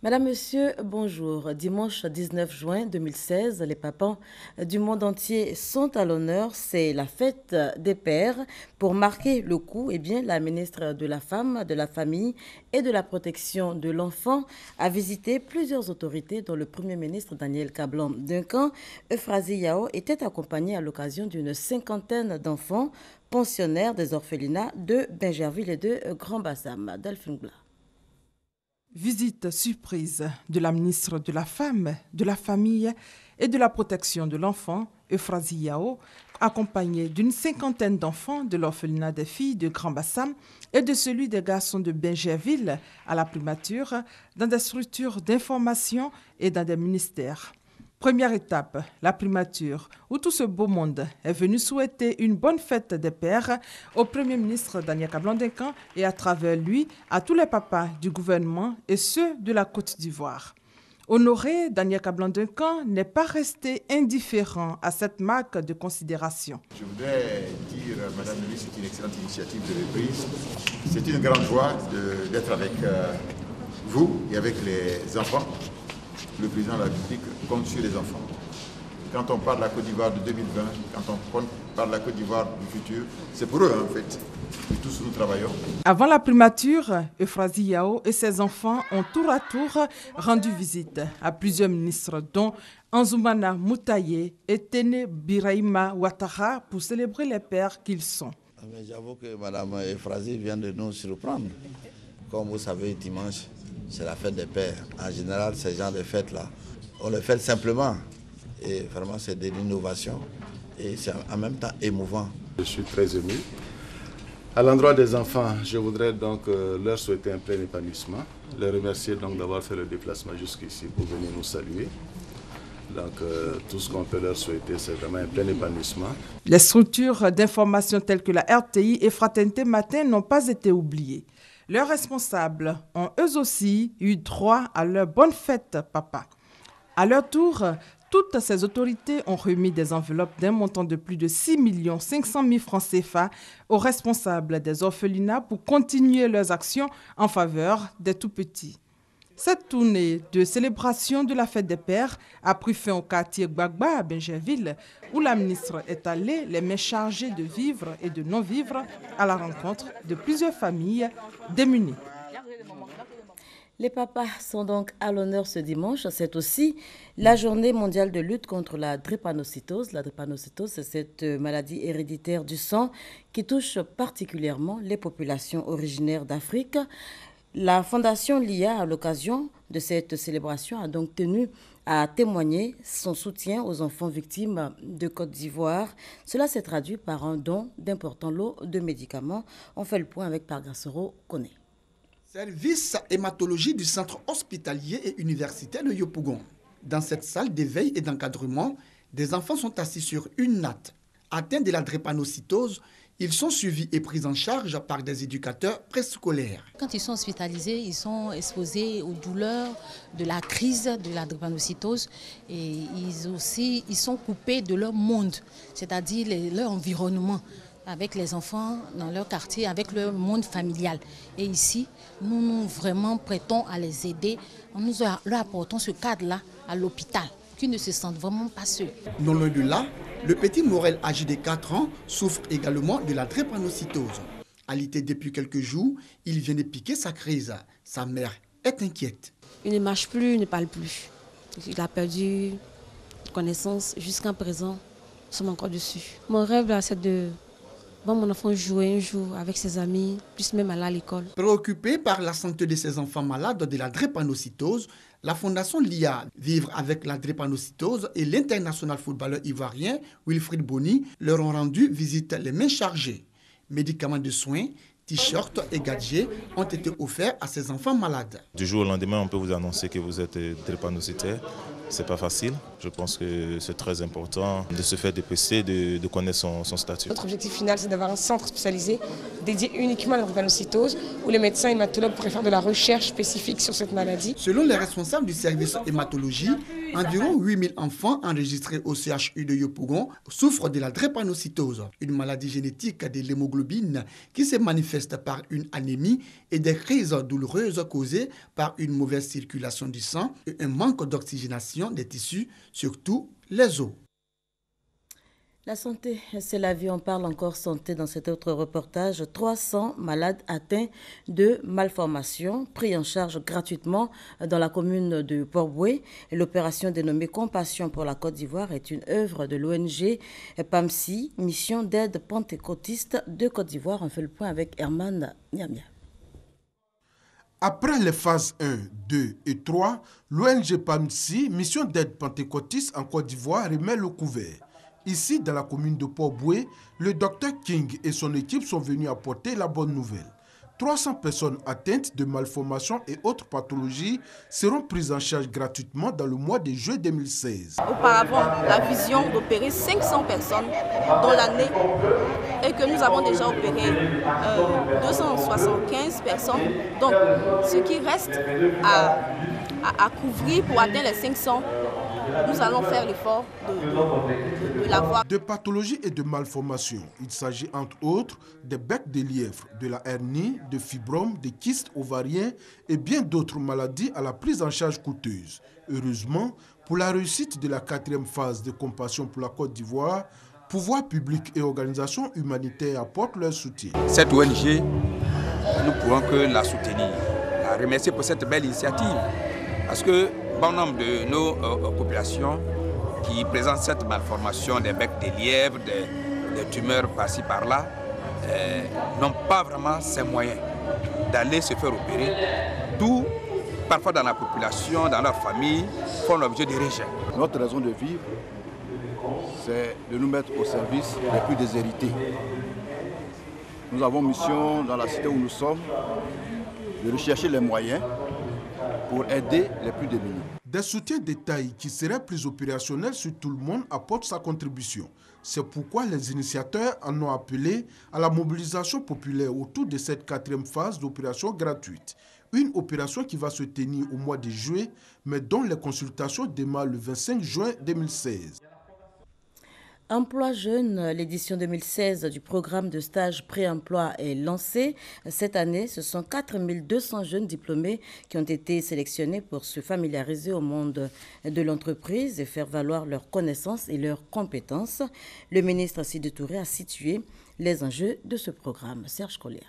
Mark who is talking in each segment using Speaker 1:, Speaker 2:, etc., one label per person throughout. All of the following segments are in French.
Speaker 1: Madame, Monsieur, bonjour. Dimanche 19 juin 2016, les papas du monde entier sont à l'honneur. C'est la fête des pères. Pour marquer le coup, la ministre de la Femme, de la Famille et de la Protection de l'Enfant a visité plusieurs autorités, dont le Premier ministre Daniel Kablan-Duncan. Euphrasie Yao était accompagné à l'occasion d'une cinquantaine d'enfants pensionnaires des orphelinats de Bingerville et de Grand-Bassam. Delphine Blas.
Speaker 2: Visite surprise de la ministre de la Femme, de la Famille et de la Protection de l'Enfant, Euphrasie Yao, accompagnée d'une cinquantaine d'enfants de l'orphelinat des filles de Grand-Bassam et de celui des garçons de Bingerville à la primature, dans des structures d'information et dans des ministères. Première étape, la primature, où tout ce beau monde est venu souhaiter une bonne fête des pères au Premier ministre Daniel Kablan-Duncan et à travers lui à tous les papas du gouvernement et ceux de la Côte d'Ivoire. Honoré, Daniel Kablan-Duncan n'est pas resté indifférent à cette marque de considération.
Speaker 3: Je voudrais dire, Madame la ministre, c'est une excellente initiative de reprise. C'est une grande joie d'être avec vous et avec les enfants. Le président de la République compte sur les enfants. Quand on parle de la Côte d'Ivoire de 2020, quand on parle de la Côte d'Ivoire du futur, c'est pour eux en fait. Et tous nous travaillons.
Speaker 2: Avant la primature, Euphrasie Yao et ses enfants ont tour à tour rendu visite à plusieurs ministres, dont Anzoumana Moutaye et Téné Birahima Ouattara, pour célébrer les pères qu'ils sont.
Speaker 4: J'avoue que Mme Euphrasie vient de nous surprendre. Comme vous savez, dimanche, c'est la fête des pères. En général, ces genres de fêtes-là, on le fait simplement. Et vraiment, c'est de l'innovation. Et c'est en même temps émouvant.
Speaker 5: Je suis très ému. À l'endroit des enfants, je voudrais donc leur souhaiter un plein épanouissement. Les remercier donc d'avoir fait le déplacement jusqu'ici pour venir nous saluer. Donc tout ce qu'on peut leur souhaiter, c'est vraiment un plein épanouissement.
Speaker 2: Les structures d'information telles que la RTI et Fraternité Matin n'ont pas été oubliées. Leurs responsables ont eux aussi eu droit à leur bonne fête, papa. À leur tour, toutes ces autorités ont remis des enveloppes d'un montant de plus de 6 500 000 francs CFA aux responsables des orphelinats pour continuer leurs actions en faveur des tout-petits. Cette tournée de célébration de la fête des pères a pris fin au quartier Gbagba à Bingerville, où la ministre est allée les mains chargées de vivres et de non-vivres à la rencontre de plusieurs familles démunies.
Speaker 1: Les papas sont donc à l'honneur ce dimanche. C'est aussi la journée mondiale de lutte contre la drépanocytose. La drépanocytose, c'est cette maladie héréditaire du sang qui touche particulièrement les populations originaires d'Afrique. La fondation LIA, à l'occasion de cette célébration, a donc tenu à témoigner son soutien aux enfants victimes de Côte d'Ivoire. Cela s'est traduit par un don d'importants lots de médicaments. On fait le point avec Pargassoro Koné.
Speaker 6: Service hématologie du centre hospitalier et universitaire de Yopougon. Dans cette salle d'éveil et d'encadrement, des enfants sont assis sur une natte. Atteints de la drépanocytose, ils sont suivis et pris en charge par des éducateurs préscolaires.
Speaker 7: Quand ils sont hospitalisés, ils sont exposés aux douleurs de la crise de la drépanocytose et ils sont coupés de leur monde, c'est-à-dire leur environnement, avec les enfants dans leur quartier, avec leur monde familial. Et ici, nous vraiment prêtons à les aider. Nous leur apportons ce cadre-là à l'hôpital, qu'ils ne se sentent vraiment pas seuls.
Speaker 6: Non loin de là, le petit Morel, âgé de 4 ans, souffre également de la drépanocytose. Alité depuis quelques jours, il vient de piquer sa crise. Sa mère est inquiète.
Speaker 8: Il ne marche plus, il ne parle plus. Il a perdu connaissance. Jusqu'à présent, nous sommes encore dessus. Mon rêve, là, c'est de voir mon enfant jouer un jour avec ses amis, plus même aller à l'école.
Speaker 6: Préoccupé par la santé de ses enfants malades de la drépanocytose, la fondation LIA, Vivre avec la drépanocytose, et l'international footballeur ivoirien Wilfried Bony leur ont rendu visite les mains chargées. Médicaments de soins, t-shirts et gadgets ont été offerts à ces enfants malades.
Speaker 9: Du jour au lendemain, on peut vous annoncer que vous êtes drépanocytaire. C'est pas facile. Je pense que c'est très important de se faire dépister, de connaître son statut.
Speaker 10: Notre objectif final, c'est d'avoir un centre spécialisé dédié uniquement à la drépanocytose, où les médecins hématologues pourraient faire de la recherche spécifique sur cette maladie.
Speaker 6: Selon les responsables du service hématologie, environ 8000 enfants enregistrés au CHU de Yopougon souffrent de la drépanocytose, une maladie génétique de l'hémoglobine qui se manifeste manifestent par une anémie et des crises douloureuses causées par une mauvaise circulation du sang et un manque d'oxygénation des tissus, surtout les os.
Speaker 1: La santé, c'est la vie. On parle encore santé dans cet autre reportage. 300 malades atteints de malformations pris en charge gratuitement dans la commune de Port-Bouët. L'opération dénommée Compassion pour la Côte d'Ivoire est une œuvre de l'ONG PAMSI, mission d'aide pentecôtiste de Côte d'Ivoire. On fait le point avec Herman Niamia.
Speaker 11: Après les phases 1, 2 et 3, l'ONG PAMSI, mission d'aide pentecôtiste en Côte d'Ivoire, remet le couvert. Ici, dans la commune de Port-Bouët, le Dr King et son équipe sont venus apporter la bonne nouvelle. 300 personnes atteintes de malformations et autres pathologies seront prises en charge gratuitement dans le mois de juillet 2016.
Speaker 12: Auparavant, la vision d'opérer 500 personnes dans l'année et que nous avons déjà opéré 275 personnes. Donc, ce qui reste à couvrir pour atteindre les 500, nous allons faire l'effort de l'avoir.
Speaker 11: De pathologies et de malformations, il s'agit entre autres des becs de lièvre, de la hernie, de fibromes, des kystes ovariens et bien d'autres maladies à la prise en charge coûteuse. Heureusement, pour la réussite de la 4e phase de Compassion pour la Côte d'Ivoire, pouvoirs publics et organisations humanitaires apportent leur soutien.
Speaker 13: Cette ONG, nous ne pouvons que la soutenir, la remercier pour cette belle initiative. Parce que bon nombre de nos populations qui présentent cette malformation des becs de lièvre, des tumeurs par-ci par-là, n'ont pas vraiment ces moyens d'aller se faire opérer. D'où, parfois dans la population, dans leur famille, font l'objet de rejet.
Speaker 14: Notre raison de vivre, c'est de nous mettre au service des plus déshérités. Nous avons mission dans la cité où nous sommes de rechercher les moyens pour aider les plus démunis.
Speaker 11: Des soutiens de taille qui seraient plus opérationnels sur tout le monde apportent sa contribution. C'est pourquoi les initiateurs en ont appelé à la mobilisation populaire autour de cette 4e phase d'opération gratuite. Une opération qui va se tenir au mois de juillet, mais dont les consultations démarrent le 25 juin 2016.
Speaker 1: Emploi jeune, l'édition 2016 du programme de stage pré-emploi est lancée. Cette année, ce sont 4200 jeunes diplômés qui ont été sélectionnés pour se familiariser au monde de l'entreprise et faire valoir leurs connaissances et leurs compétences. Le ministre Sidi Touré a situé les enjeux de ce programme. Serge Collier.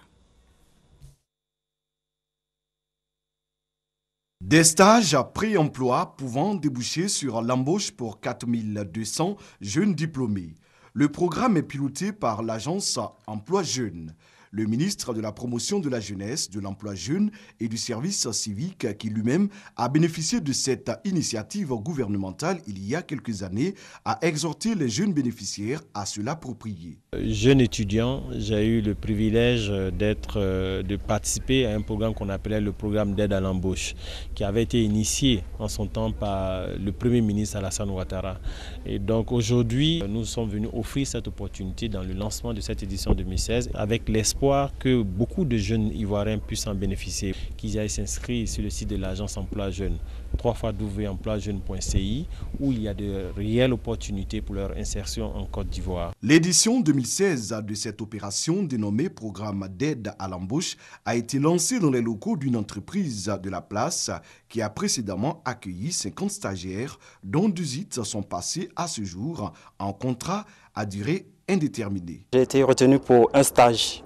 Speaker 15: Des stages pré-emploi pouvant déboucher sur l'embauche pour 4200 jeunes diplômés. Le programme est piloté par l'agence Emploi Jeune. Le ministre de la Promotion de la Jeunesse, de l'Emploi Jeune et du Service civique, qui lui-même a bénéficié de cette initiative gouvernementale il y a quelques années, a exhorté les jeunes bénéficiaires à se l'approprier.
Speaker 16: Jeune étudiant, j'ai eu le privilège de participer à un programme qu'on appelait le programme d'aide à l'embauche, qui avait été initié en son temps par le Premier ministre Alassane Ouattara. Et donc aujourd'hui, nous sommes venus offrir cette opportunité dans le lancement de cette édition 2016 avec l'espoir que beaucoup de jeunes Ivoiriens puissent en bénéficier, qu'ils aillent s'inscrire sur le site de l'agence Emploi Jeune, www.emploijeune.ci, où il y a de réelles opportunités pour leur insertion en Côte d'Ivoire.
Speaker 15: L'édition 2016 de cette opération dénommée Programme d'aide à l'embauche a été lancée dans les locaux d'une entreprise de la place qui a précédemment accueilli 50 stagiaires, dont 18 sont passés à ce jour en contrat à durée indéterminée.
Speaker 17: J'ai été retenu pour un stage.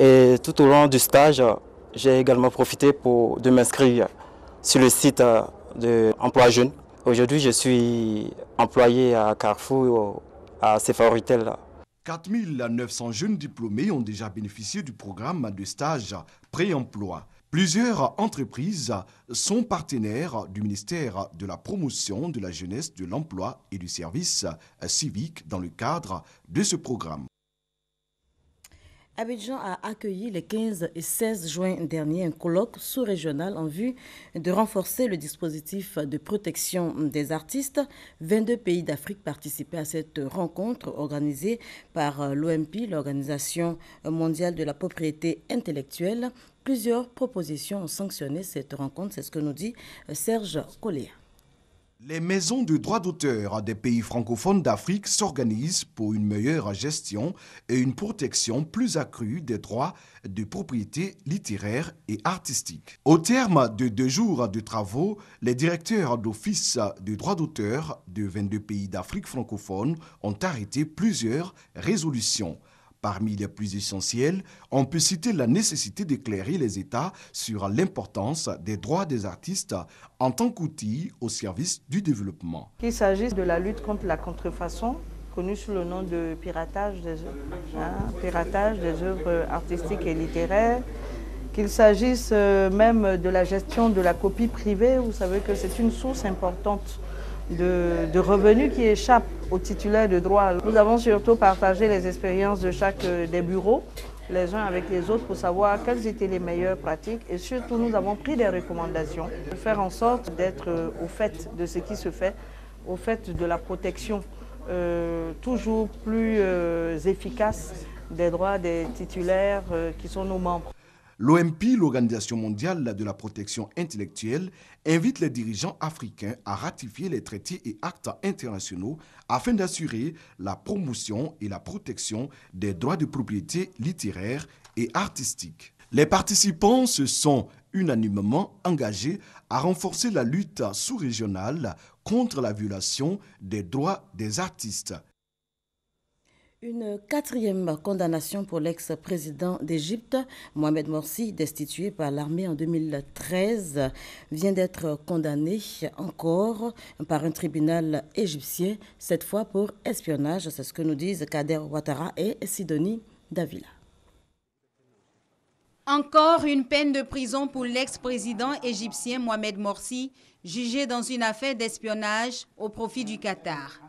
Speaker 17: Et tout au long du stage, j'ai également profité de m'inscrire sur le site de Emploi Jeune. Aujourd'hui, je suis employé à Carrefour, à Sephora-Retail.
Speaker 15: 4900 jeunes diplômés ont déjà bénéficié du programme de stage pré-emploi. Plusieurs entreprises sont partenaires du ministère de la Promotion de la Jeunesse, de l'Emploi et du Service civique dans le cadre de ce programme.
Speaker 1: Abidjan a accueilli le 15 et 16 juin dernier un colloque sous-régional en vue de renforcer le dispositif de protection des artistes. 22 pays d'Afrique participaient à cette rencontre organisée par l'OMP, l'Organisation mondiale de la propriété intellectuelle. Plusieurs propositions ont sanctionné cette rencontre, c'est ce que nous dit Serge Collier.
Speaker 15: Les maisons de droit d'auteur des pays francophones d'Afrique s'organisent pour une meilleure gestion et une protection plus accrue des droits de propriété littéraire et artistique. Au terme de 2 jours de travaux, les directeurs d'office de droit d'auteur de 22 pays d'Afrique francophone ont arrêté plusieurs résolutions. Parmi les plus essentielles, on peut citer la nécessité d'éclairer les États sur l'importance des droits des artistes en tant qu'outil au service du développement.
Speaker 18: Qu'il s'agisse de la lutte contre la contrefaçon, connue sous le nom de piratage des œuvres artistiques et littéraires, qu'il s'agisse même de la gestion de la copie privée, vous savez que c'est une source importante de revenus qui échappent aux titulaires de droit. Nous avons surtout partagé les expériences de chaque des bureaux, les uns avec les autres, pour savoir quelles étaient les meilleures pratiques, et surtout nous avons pris des recommandations pour faire en sorte d'être au fait de ce qui se fait, au fait de la protection toujours plus efficace des droits des titulaires qui sont nos membres.
Speaker 15: L'OMP, l'Organisation mondiale de la protection intellectuelle, invite les dirigeants africains à ratifier les traités et actes internationaux afin d'assurer la promotion et la protection des droits de propriété littéraire et artistique. Les participants se sont unanimement engagés à renforcer la lutte sous-régionale contre la violation des droits des artistes.
Speaker 1: Une 4e condamnation pour l'ex-président d'Égypte, Mohamed Morsi, destitué par l'armée en 2013, vient d'être condamné encore par un tribunal égyptien, cette fois pour espionnage. C'est ce que nous disent Kader Ouattara et Sidonie Davila.
Speaker 19: Encore une peine de prison pour l'ex-président égyptien Mohamed Morsi, jugé dans une affaire d'espionnage au profit du Qatar.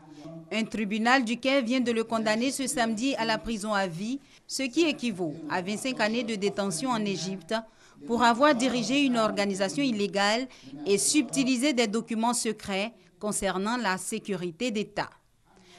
Speaker 19: Un tribunal du Caire vient de le condamner ce samedi à la prison à vie, ce qui équivaut à 25 années de détention en Égypte pour avoir dirigé une organisation illégale et subtilisé des documents secrets concernant la sécurité d'État.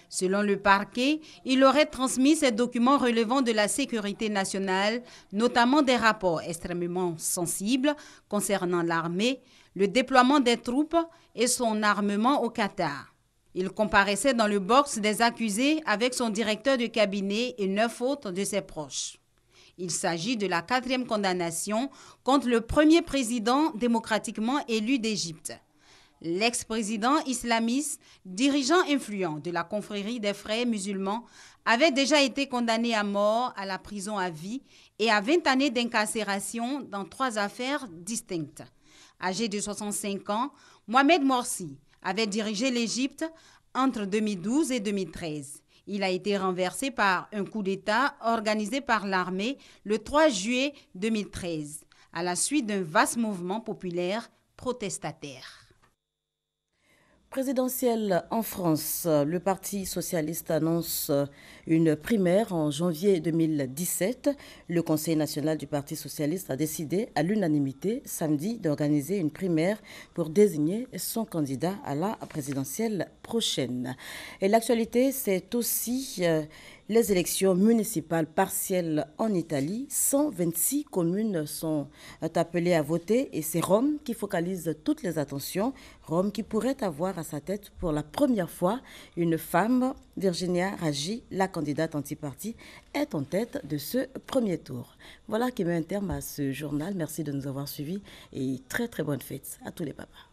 Speaker 19: Selon le parquet, il aurait transmis ces documents relevant de la sécurité nationale, notamment des rapports extrêmement sensibles concernant l'armée, le déploiement des troupes et son armement au Qatar. Il comparaissait dans le box des accusés avec son directeur de cabinet et 9 autres de ses proches. Il s'agit de la 4e condamnation contre le premier président démocratiquement élu d'Égypte. L'ex-président islamiste, dirigeant influent de la confrérie des frères musulmans, avait déjà été condamné à mort, à la prison à vie et à 20 années d'incarcération dans 3 affaires distinctes. Âgé de 65 ans, Mohamed Morsi avait dirigé l'Égypte entre 2012 et 2013. Il a été renversé par un coup d'État organisé par l'armée le 3 juillet 2013, à la suite d'un vaste mouvement populaire protestataire.
Speaker 1: Présidentielle en France, le Parti socialiste annonce une primaire en janvier 2017. Le Conseil national du Parti socialiste a décidé à l'unanimité samedi d'organiser une primaire pour désigner son candidat à la présidentielle prochaine. Et l'actualité, c'est aussi les élections municipales partielles en Italie. 126 communes sont appelées à voter et c'est Rome qui focalise toutes les attentions. Rome qui pourrait avoir à sa tête pour la première fois une femme. Virginia Raggi, la candidate anti-parti, est en tête de ce premier tour. Voilà qui met un terme à ce journal. Merci de nous avoir suivis et très très bonne fête à tous les papas.